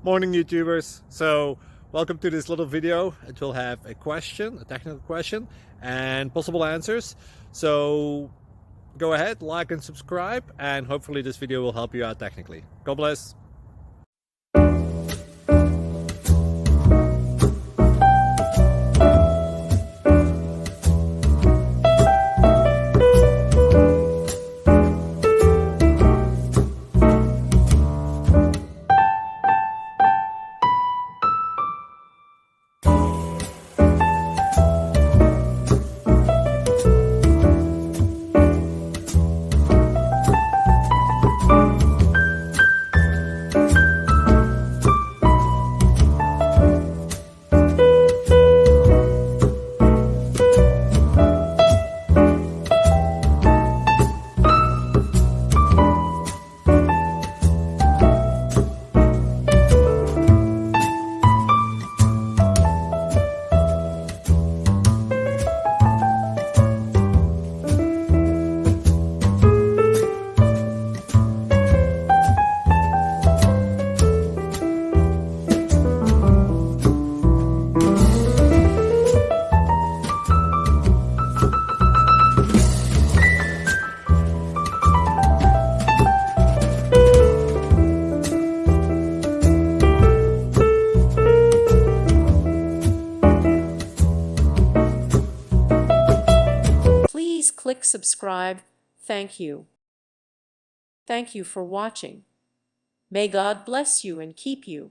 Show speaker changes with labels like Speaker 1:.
Speaker 1: Morning, YouTubers. So, welcome to this little video. It will have a question, a technical question, and possible answers. So, go ahead, like and subscribe, and hopefully this video will help you out technically. God bless.
Speaker 2: Please click subscribe. Thank you. Thank you for watching. May God bless you and keep you.